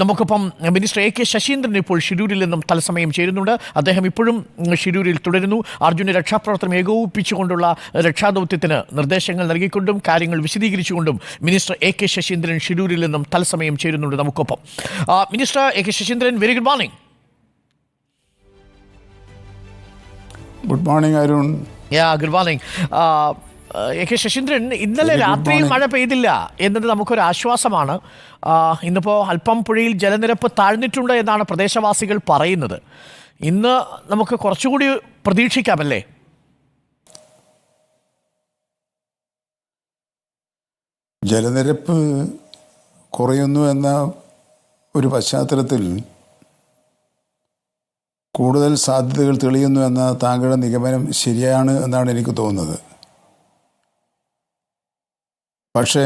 നമുക്കിപ്പം minister A K Saseendran ഇപ്പോൾ ഷിരൂരിൽ നിന്നും തത്സമയം ചേരുന്നുണ്ട്. അദ്ദേഹം ഇപ്പോഴും ഷിരൂരിൽ തുടരുന്നു. അർജുന രക്ഷാപ്രവർത്തനം ഏകോപിപ്പിച്ചുകൊണ്ടുള്ള രക്ഷാദൗത്യത്തിന് നിർദ്ദേശങ്ങൾ നൽകിക്കൊണ്ടും കാര്യങ്ങൾ വിശദീകരിച്ചുകൊണ്ടും മിനിസ്റ്റർ എ കെ ശശീന്ദ്രൻ ഷിരൂരിൽ നിന്നും തത്സമയം ചേരുന്നുണ്ട് നമുക്കൊപ്പം. Minister A K Saseendran, very good morning. Good morning Arun. Good morning. A K Saseendran, ഇന്നലെ രാത്രിയിൽ മഴ പെയ്തില്ല എന്നത് നമുക്കൊരു ആശ്വാസമാണ്. ഇന്നിപ്പോൾ അല്പം പുഴയിൽ ജലനിരപ്പ് താഴ്ന്നിട്ടുണ്ട് എന്നാണ് പ്രദേശവാസികൾ പറയുന്നത്. ഇന്ന് നമുക്ക് കുറച്ചുകൂടി പ്രതീക്ഷിക്കാമല്ലേ? ജലനിരപ്പ് കുറയുന്നു എന്ന ഒരു പശ്ചാത്തലത്തിൽ കൂടുതൽ സാധ്യതകൾ തെളിയുന്നു എന്ന താങ്കളുടെ നിഗമനം ശരിയാണ് എന്നാണ് എനിക്ക് തോന്നുന്നത്. പക്ഷേ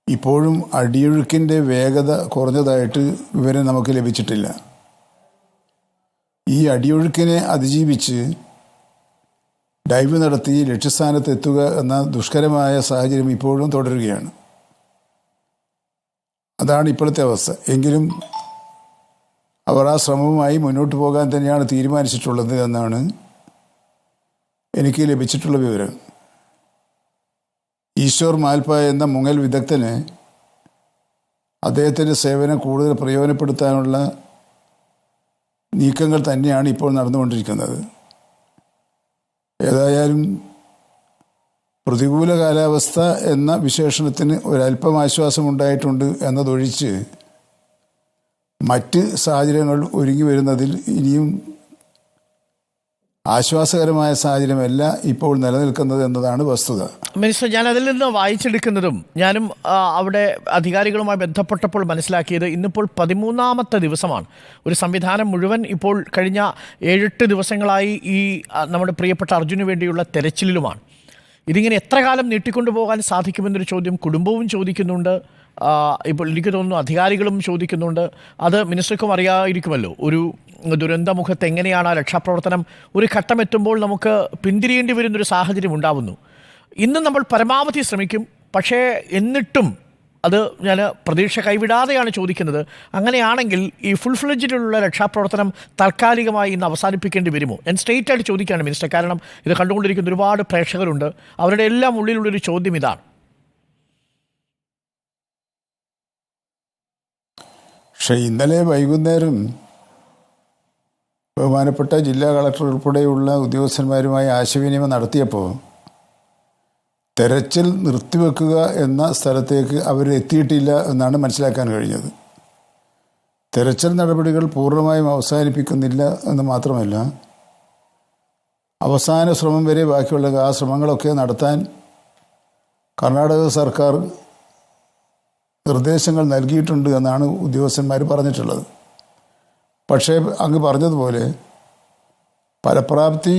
ഇപ്പോഴും അടിയൊഴുക്കിൻ്റെ വേഗത കുറഞ്ഞതായിട്ട് വിവരം നമുക്ക് ലഭിച്ചിട്ടില്ല. ഈ അടിയൊഴുക്കിനെ അതിജീവിച്ച് ഡൈവ് നടത്തി ലക്ഷ്യസ്ഥാനത്ത് എത്തുക എന്ന ദുഷ്കരമായ സാഹചര്യം ഇപ്പോഴും തുടരുകയാണ്. അതാണ് ഇപ്പോഴത്തെ അവസ്ഥ. എങ്കിലും അവർ ആ ശ്രമവുമായി മുന്നോട്ട് പോകാൻ തന്നെയാണ് തീരുമാനിച്ചിട്ടുള്ളത് എന്നാണ് എനിക്ക് ലഭിച്ചിട്ടുള്ള വിവരം. ഈശ്വർ മാൽപ്പ എന്ന മുങ്ങൽ വിദഗ്ധന് അദ്ദേഹത്തിൻ്റെ സേവനം കൂടുതൽ പ്രയോജനപ്പെടുത്താനുള്ള നീക്കങ്ങൾ തന്നെയാണ് ഇപ്പോൾ നടന്നുകൊണ്ടിരിക്കുന്നത്. ഏതായാലും പ്രതികൂല കാലാവസ്ഥ എന്ന വിശേഷണത്തിന് ഒരല്പം ആശ്വാസമുണ്ടായിട്ടുണ്ട് എന്നതൊഴിച്ച് മറ്റ് സാഹചര്യങ്ങൾ ഒരുങ്ങി വരുന്നതിൽ ഇനിയും ആശ്വാസകരമായ സാഹചര്യമല്ല ഇപ്പോൾ നിലനിൽക്കുന്നത് എന്നതാണ് വസ്തുത. മിനിസ്റ്റർ, ഞാൻ അതിൽ നിന്ന് വായിച്ചെടുക്കുന്നതും ഞാനും അവിടെ അധികാരികളുമായി ബന്ധപ്പെട്ടപ്പോൾ മനസ്സിലാക്കിയത് ഇന്നിപ്പോൾ 13ാമത്തെ ദിവസമാണ്. ഒരു സംവിധാനം മുഴുവൻ ഇപ്പോൾ കഴിഞ്ഞ 7-8 ദിവസങ്ങളായി ഈ നമ്മുടെ പ്രിയപ്പെട്ട അർജുന് വേണ്ടിയുള്ള തെരച്ചിലുമാണ്. ഇതിങ്ങനെ എത്ര കാലം നീട്ടിക്കൊണ്ടുപോകാൻ സാധിക്കുമെന്നൊരു ചോദ്യം കുടുംബവും ചോദിക്കുന്നുണ്ട്. ഇപ്പോൾ എനിക്ക് തോന്നുന്നു അധികാരികളും ചോദിക്കുന്നുണ്ട്. അത് മിനിസ്റ്റർക്കും അറിയാമായിരിക്കുമല്ലോ. ഒരു ദുരന്തമുഖത്ത് എങ്ങനെയാണ് ആ രക്ഷാപ്രവർത്തനം ഒരു ഘട്ടം എത്തുമ്പോൾ നമുക്ക് പിന്തിരിയേണ്ടി വരുന്നൊരു സാഹചര്യം ഉണ്ടാവുന്നു. ഇന്ന് നമ്മൾ പരമാവധി ശ്രമിക്കും. പക്ഷേ എന്നിട്ടും അത് ഞാൻ പ്രതീക്ഷ കൈവിടാതെയാണ് ചോദിക്കുന്നത്. അങ്ങനെയാണെങ്കിൽ ഈ ഫുൾ ഫ്ലെഡ്ജിലുള്ള രക്ഷാപ്രവർത്തനം താൽക്കാലികമായി ഇന്ന് അവസാനിപ്പിക്കേണ്ടി വരുമോ? ഞാൻ സ്ട്രെയിറ്റ് ആയിട്ട് ചോദിക്കുകയാണ് മിനിസ്റ്റർ. കാരണം ഇത് കണ്ടുകൊണ്ടിരിക്കുന്ന ഒരുപാട് പ്രേക്ഷകരുണ്ട്. അവരുടെ എല്ലാം ഉള്ളിലുള്ളൊരു ചോദ്യം ഇതാണ്. പക്ഷേ ഇന്നലെ വൈകുന്നേരം ബഹുമാനപ്പെട്ട ജില്ലാ കളക്ടർ ഉൾപ്പെടെയുള്ള ഉദ്യോഗസ്ഥന്മാരുമായി ആശയവിനിമയം നടത്തിയപ്പോൾ തെരച്ചിൽ നിർത്തിവെക്കുക എന്ന സ്ഥലത്തേക്ക് അവർ എത്തിയിട്ടില്ല എന്നാണ് മനസ്സിലാക്കാൻ കഴിഞ്ഞത്. തെരച്ചിൽ നടപടികൾ പൂർണ്ണമായും അവസാനിപ്പിക്കുന്നില്ല എന്ന് മാത്രമല്ല, അവസാന ശ്രമം വരെ ബാക്കിയുള്ള ആ ശ്രമങ്ങളൊക്കെ നടത്താൻ കർണാടക സർക്കാർ നിർദ്ദേശങ്ങൾ നൽകിയിട്ടുണ്ട് എന്നാണ് ഉദ്യോഗസ്ഥന്മാർ പറഞ്ഞിട്ടുള്ളത്. പക്ഷേ അങ്ങ് പറഞ്ഞതുപോലെ ഫലപ്രാപ്തി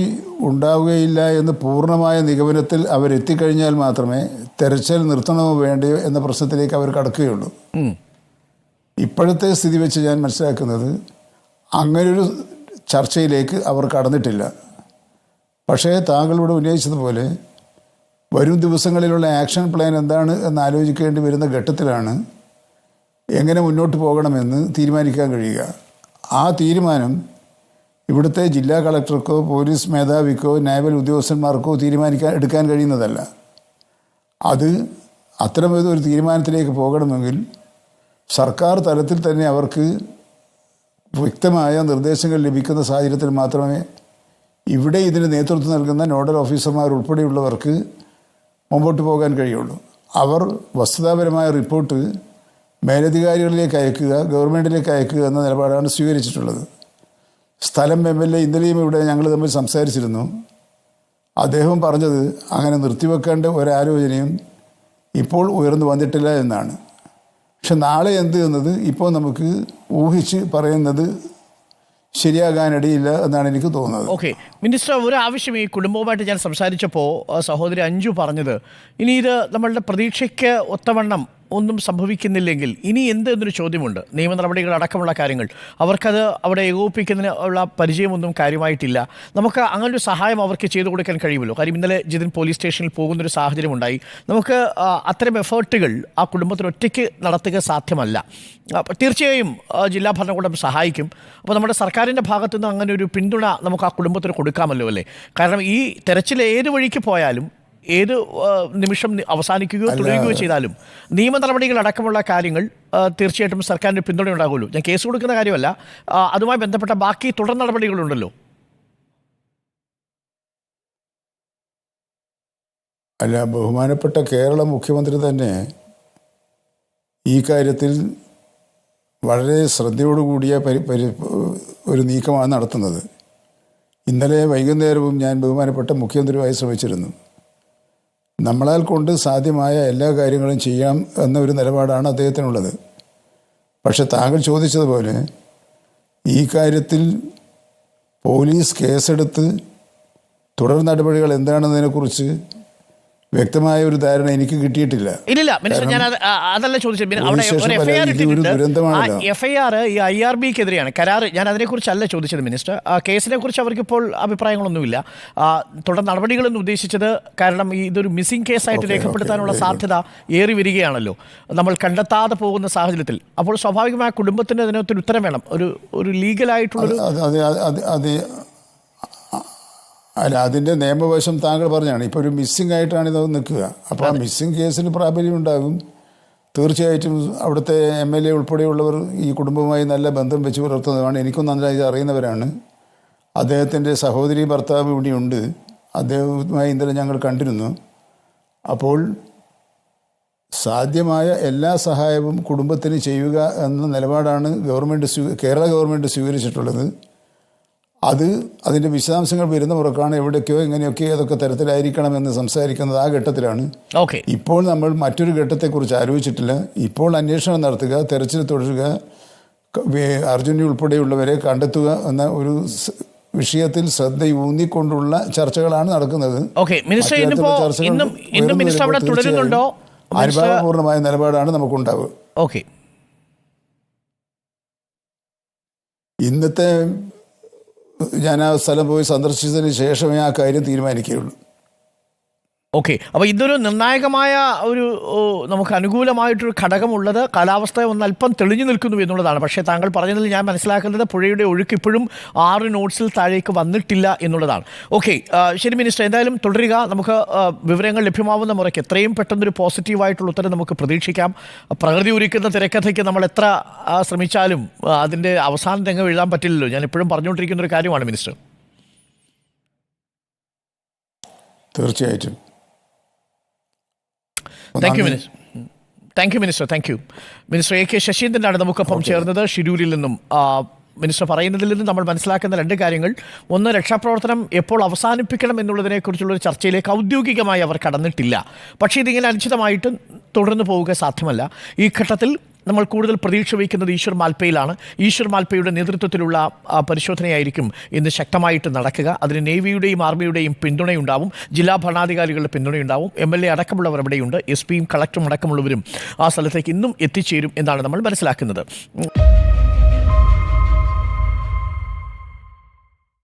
ഉണ്ടാവുകയില്ല എന്ന് പൂർണ്ണമായ നിഗമനത്തിൽ അവരെത്തിക്കഴിഞ്ഞാൽ മാത്രമേ തെരച്ചിൽ നിർത്തണമോ വേണ്ടയോ എന്ന പ്രശ്നത്തിലേക്ക് അവർ കടക്കുകയുള്ളൂ. ഇപ്പോഴത്തെ സ്ഥിതി വെച്ച് ഞാൻ മനസ്സിലാക്കുന്നത് അങ്ങനൊരു ചർച്ചയിലേക്ക് അവർ കടന്നിട്ടില്ല. പക്ഷേ താങ്കളിവിടെ ഉന്നയിച്ചതുപോലെ വരും ദിവസങ്ങളിലുള്ള ആക്ഷൻ പ്ലാൻ എന്താണ് എന്ന് ആലോചിക്കേണ്ടി വരുന്ന ഘട്ടത്തിലാണ് എങ്ങനെ മുന്നോട്ട് പോകണമെന്ന് തീരുമാനിക്കാൻ കഴിയുക. ആ തീരുമാനം ഇവിടുത്തെ ജില്ലാ കളക്ടർക്കോ പോലീസ് മേധാവിക്കോ നാവൽ ഉദ്യോഗസ്ഥന്മാർക്കോ എടുക്കാൻ കഴിയുന്നതല്ല. അത് അത്തരമൊരു തീരുമാനത്തിലേക്ക് പോകണമെങ്കിൽ സർക്കാർ തലത്തിൽ തന്നെ അവർക്ക് വ്യക്തമായ നിർദ്ദേശങ്ങൾ ലഭിക്കുന്ന സാഹചര്യത്തിൽ മാത്രമേ ഇവിടെ ഇതിന് നേതൃത്വം നൽകുന്ന നോഡൽ ഓഫീസർമാർ ഉൾപ്പെടെയുള്ളവർക്ക് മുമ്പോട്ട് പോകാൻ കഴിയുള്ളൂ. അവർ വസ്തുതാപരമായ റിപ്പോർട്ട് മേലധികാരികളിലേക്ക് അയക്കുക, ഗവൺമെൻറ്റിലേക്ക് അയക്കുക എന്ന നിലപാടാണ് സ്വീകരിച്ചിട്ടുള്ളത്. സ്ഥലം MLA ഇന്നലെയും ഇവിടെ ഞങ്ങൾ തമ്മിൽ സംസാരിച്ചിരുന്നു. അദ്ദേഹം പറഞ്ഞത് അങ്ങനെ നിർത്തിവെക്കേണ്ട ഒരാലോചനയും ഇപ്പോൾ ഉയർന്നു വന്നിട്ടില്ല എന്നാണ്. പക്ഷെ നാളെ എന്ത് എന്നത് ഇപ്പോൾ നമുക്ക് ഊഹിച്ച് പറയുന്നത് ശരിയാകാനിടയില്ല എന്നാണ് എനിക്ക് തോന്നുന്നത്. ഓക്കെ മിനിസ്റ്റർ, ഒരു ആവശ്യം ഈ കുടുംബവുമായിട്ട് ഞാൻ സംസാരിച്ചപ്പോൾ സഹോദരി അഞ്ജു പറഞ്ഞത്, ഇനി ഇത് നമ്മളുടെ പ്രതീക്ഷയ്ക്ക് ഒത്തവണ്ണം ഒന്നും സംഭവിക്കുന്നില്ലെങ്കിൽ ഇനി എന്ത് എന്നൊരു ചോദ്യമുണ്ട്. നിയമ നടപടികൾ അടക്കമുള്ള കാര്യങ്ങൾ അവർക്കത് അവിടെ ഏകോപിപ്പിക്കുന്നതിന് ഉള്ള പരിചയമൊന്നും കാര്യമായിട്ടില്ല. നമുക്ക് അങ്ങനൊരു സഹായം അവർക്ക് ചെയ്തു കൊടുക്കാൻ കഴിയുമല്ലോ. കാര്യം ഇന്നലെ ജിതിൻ പോലീസ് സ്റ്റേഷനിൽ പോകുന്നൊരു സാഹചര്യമുണ്ടായി. നമുക്ക് അത്തരം എഫേർട്ടുകൾ ആ കുടുംബത്തിന് ഒറ്റയ്ക്ക് നടത്തുക സാധ്യമല്ല. തീർച്ചയായും ജില്ലാ ഭരണകൂടം സഹായിക്കും. അപ്പോൾ നമ്മുടെ സർക്കാരിൻ്റെ ഭാഗത്തു നിന്ന് അങ്ങനെ ഒരു പിന്തുണ നമുക്ക് ആ കുടുംബത്തിന് കൊടുക്കാമല്ലോ അല്ലേ? കാരണം ഈ തെരച്ചിൽ ഏത് വഴിക്ക് പോയാലും ഏത് നിമിഷം അവസാനിക്കുകയോ തുടരുകയോ ചെയ്താലും നിയമ നടപടികൾ അടക്കമുള്ള കാര്യങ്ങൾ തീർച്ചയായിട്ടും സർക്കാരിൻ്റെ പിന്തുണ ഉണ്ടാകുമല്ലോ. ഞാൻ കേസ് കൊടുക്കുന്ന കാര്യമല്ല, അതുമായി ബന്ധപ്പെട്ട ബാക്കി തുടർ നടപടികളുണ്ടല്ലോ. അല്ല, ബഹുമാനപ്പെട്ട കേരള മുഖ്യമന്ത്രി തന്നെ ഈ കാര്യത്തിൽ വളരെ ശ്രദ്ധയോടുകൂടിയ ഒരു നീക്കമാണ് നടത്തുന്നത്. ഇന്നലെ വൈകുന്നേരവും ഞാൻ ബഹുമാനപ്പെട്ട മുഖ്യമന്ത്രിയുമായി ശ്രമിച്ചിരുന്നു. നമ്മളാൽ കൊണ്ട് സാധ്യമായ എല്ലാ കാര്യങ്ങളും ചെയ്യാം എന്നൊരു നിലപാടാണ് അദ്ദേഹത്തിനുള്ളത്. പക്ഷെ താങ്കൾ ചോദിച്ചതുപോലെ ഈ കാര്യത്തിൽ പോലീസ് കേസെടുത്ത് തുടർ നടപടികൾ എന്താണെന്നതിനെക്കുറിച്ച് വ്യക്തമായ ഒരു ധാരണ എനിക്ക് കിട്ടിയിട്ടില്ല. ഇല്ല മിനിസ്റ്റർ, ഞാൻ അതല്ല ചോദിച്ചത്. എഫ്ഐആർ ഈ IRBക്കെതിരെയാണ്, കരാർ. ഞാൻ അതിനെക്കുറിച്ചല്ല ചോദിച്ചത് മിനിസ്റ്റർ. കേസിനെ കുറിച്ച് അവർക്കിപ്പോൾ അഭിപ്രായങ്ങളൊന്നുമില്ല. തുടർ നടപടികളെന്ന് ഉദ്ദേശിച്ചത് കാരണം ഇതൊരു മിസ്സിംഗ് കേസായിട്ട് രേഖപ്പെടുത്താനുള്ള സാധ്യത ഏറി വരികയാണല്ലോ നമ്മൾ കണ്ടെത്താതെ പോകുന്ന സാഹചര്യത്തിൽ. അപ്പോൾ സ്വാഭാവികമായ കുടുംബത്തിന് അതിനകത്തൊരു ഉത്തരം വേണം, ഒരു ലീഗലായിട്ടുള്ളൊരു. അല്ല, അതിൻ്റെ നിയമവശം താങ്കൾ പറഞ്ഞാണ്. ഇപ്പോൾ ഒരു മിസ്സിംഗ് ആയിട്ടാണ് ഇത് നിൽക്കുക. അപ്പോൾ ആ മിസ്സിംഗ് കേസിന് പ്രാബല്യം ഉണ്ടാകും. തീർച്ചയായിട്ടും അവിടുത്തെ MLA ഉൾപ്പെടെയുള്ളവർ ഈ കുടുംബവുമായി നല്ല ബന്ധം വെച്ച് പുലർത്തുന്നതാണ്. എനിക്കും നന്നായി അറിയുന്നവരാണ്. അദ്ദേഹത്തിൻ്റെ സഹോദരി ഭർത്താവ് ഇവിടെയുണ്ട്. അദ്ദേഹവുമായി ഇന്നലെ ഞങ്ങൾ കണ്ടിരുന്നു. അപ്പോൾ സാധ്യമായ എല്ലാ സഹായവും കുടുംബത്തിന് ചെയ്യുക എന്ന നിലപാടാണ് കേരള ഗവൺമെൻറ് സ്വീകരിച്ചിട്ടുള്ളത്. അതിൻ്റെ വിശദാംശങ്ങൾ വരുന്ന പുറക്കാണ് എവിടേക്കോ എങ്ങനെയൊക്കെ ഏതൊക്കെ തരത്തിലായിരിക്കണമെന്ന് സംസാരിക്കുന്നത് ആ ഘട്ടത്തിലാണ്. ഇപ്പോൾ നമ്മൾ മറ്റൊരു ഘട്ടത്തെക്കുറിച്ച് ആലോചിച്ചിട്ടില്ല. ഇപ്പോൾ അന്വേഷണം നടത്തുക, തെരച്ചിൽ തുടരുക, അർജുനെ ഉൾപ്പെടെയുള്ളവരെ കണ്ടെത്തുക എന്ന ഒരു വിഷയത്തിൽ ശ്രദ്ധയൂന്നിക്കൊണ്ടുള്ള ചർച്ചകളാണ് നടക്കുന്നത്. അനുഭാവപൂർണമായ നിലപാടാണ് നമുക്കുണ്ടാവുക. ഇന്നത്തെ ഞാൻ ആ സ്ഥലം പോയി സന്ദർശിച്ചതിന് ശേഷമേ ആ കാര്യം തീരുമാനിക്കുകയുള്ളൂ. അപ്പോൾ ഇതൊരു നിർണായകമായ നമുക്ക് അനുകൂലമായിട്ടൊരു ഘടകമുള്ളത് കാലാവസ്ഥ ഒന്നല്പം തെളിഞ്ഞു നിൽക്കുന്നു എന്നുള്ളതാണ്. പക്ഷേ താങ്കൾ പറഞ്ഞതിൽ ഞാൻ മനസ്സിലാക്കുന്നത് പുഴയുടെ ഒഴുക്ക് ഇപ്പോഴും 6 നോട്ട്സിൽ താഴേക്ക് വന്നിട്ടില്ല എന്നുള്ളതാണ്. ശരി മിനിസ്റ്റർ, എന്തായാലും തുടരുക. നമുക്ക് വിവരങ്ങൾ ലഭ്യമാവുന്ന മുറയ്ക്ക് എത്രയും പെട്ടെന്നൊരു പോസിറ്റീവായിട്ടുള്ള ഉത്തരം നമുക്ക് പ്രതീക്ഷിക്കാം. പ്രകൃതി ഒരുക്കുന്ന തിരക്കഥയ്ക്ക് നമ്മൾ എത്ര ശ്രമിച്ചാലും അതിൻ്റെ അവസാന രംഗം എഴുതാൻ പറ്റില്ലല്ലോ. ഞാൻ ഇപ്പോഴും പറഞ്ഞുകൊണ്ടിരിക്കുന്ന ഒരു കാര്യമാണ് മിനിസ്റ്റർ. തീർച്ചയായിട്ടും. Thank you minister. Minister AK ശശീന്ദ്രനാണ് നമുക്കൊപ്പം ചേർന്നത് ഷിരൂരിൽ നിന്നും. മിനിസ്റ്റർ പറയുന്നതിൽ നിന്ന് നമ്മൾ മനസ്സിലാക്കുന്ന 2 കാര്യങ്ങൾ. ഒന്ന്, രക്ഷാപ്രവർത്തനം എപ്പോൾ അവസാനിപ്പിക്കണം എന്നുള്ളതിനെക്കുറിച്ചുള്ളൊരു ചർച്ചയിലേക്ക് ഔദ്യോഗികമായി അവർ കടന്നിട്ടില്ല. പക്ഷേ ഇതിങ്ങനെ അനിശ്ചിതമായിട്ട് തുടർന്നു പോവുക സാധ്യമല്ല. ഈ ഘട്ടത്തിൽ നമ്മൾ കൂടുതൽ പ്രതീക്ഷ വയ്ക്കുന്നത് ഈശ്വർ മാൽപ്പയിലാണ്. ഈശ്വർ മാൽപ്പയുടെ നേതൃത്വത്തിലുള്ള പരിശോധനയായിരിക്കും ഇന്ന് ശക്തമായിട്ട് നടക്കുക. അതിന് നേവിയുടെയും ആർമിയുടെയും പിന്തുണയുണ്ടാവും, ജില്ലാ ഭരണാധികാരികളുടെ പിന്തുണയുണ്ടാവും, MLA അടക്കമുള്ളവർ അവിടെയുണ്ട്, SP യും കളക്ടറും അടക്കമുള്ളവരും ആ സ്ഥലത്തേക്ക് ഇന്നും എത്തിച്ചേരും എന്നാണ് നമ്മൾ മനസ്സിലാക്കുന്നത്.